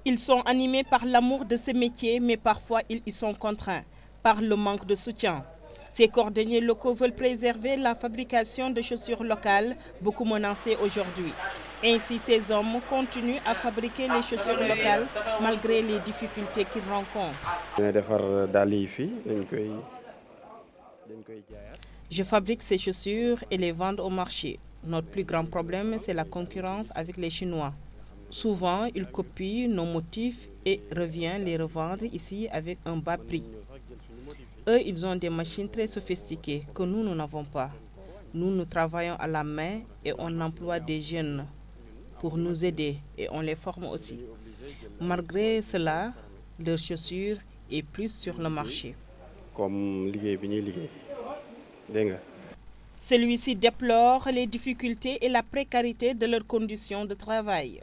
Ils sont animés par l'amour de ce métier, mais parfois ils y sont contraints par le manque de soutien. Ces cordonniers locaux veulent préserver la fabrication de chaussures locales, beaucoup menacées aujourd'hui. Ainsi, ces hommes continuent à fabriquer les chaussures locales malgré les difficultés qu'ils rencontrent. Je fabrique ces chaussures et les vends au marché. Notre plus grand problème, c'est la concurrence avec les Chinois. Souvent, ils copient nos motifs et reviennent les revendre ici avec un bas prix. Eux, ils ont des machines très sophistiquées que nous n'avons pas. Nous travaillons à la main et on emploie des jeunes pour nous aider et on les forme aussi. Malgré cela, leurs chaussures est plus sur le marché. Celui-ci déplore les difficultés et la précarité de leurs conditions de travail.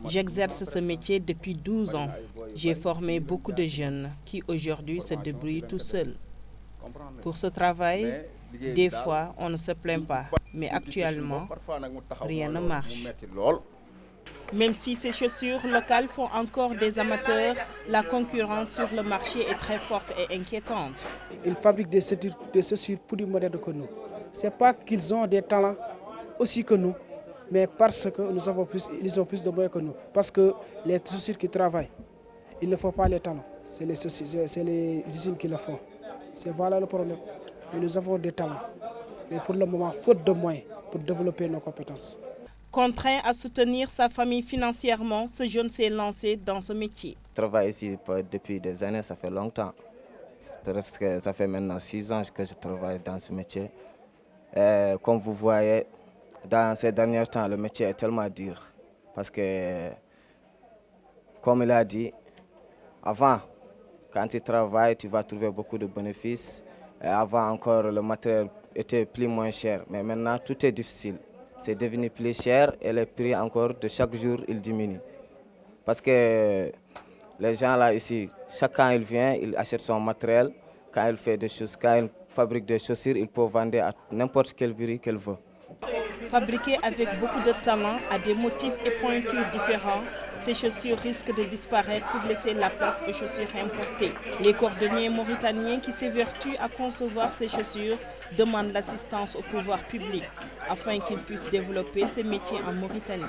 J'exerce ce métier depuis 12 ans. J'ai formé beaucoup de jeunes qui aujourd'hui se débrouillent tout seuls. Pour ce travail, des fois, on ne se plaint pas, mais actuellement, rien ne marche. Même si ces chaussures locales font encore des amateurs, la concurrence sur le marché est très forte et inquiétante. Ils fabriquent des chaussures plus modernes que nous. Ce n'est pas qu'ils ont des talents aussi que nous, mais parce que ils ont plus de moyens que nous. Parce que les chaussures qui travaillent, il ne faut pas les talents, c'est les usines qui le font. C'est voilà le problème. Mais nous avons des talents. Mais pour le moment, faute de moyens pour développer nos compétences. Contraint à soutenir sa famille financièrement, ce jeune s'est lancé dans ce métier. Je travaille ici depuis des années, ça fait longtemps. Ça fait maintenant 6 ans que je travaille dans ce métier. Et comme vous voyez, dans ces derniers temps, le métier est tellement dur. Parce que, comme il a dit, avant, quand tu travailles, tu vas trouver beaucoup de bénéfices. Et avant encore, le matériel était moins cher. Mais maintenant, tout est difficile. C'est devenu plus cher et les prix encore de chaque jour, ils diminuent. Parce que les gens là ici, chacun il vient, il achète son matériel. Quand il fait des choses, quand il fabrique des chaussures, il peut vendre à n'importe quel prix qu'il veut. Fabriquées avec beaucoup de talent, à des motifs et pointures différents, ces chaussures risquent de disparaître pour laisser la place aux chaussures importées. Les cordonniers mauritaniens qui s'évertuent à concevoir ces chaussures demandent l'assistance au pouvoir public afin qu'ils puissent développer ces métiers en Mauritanie.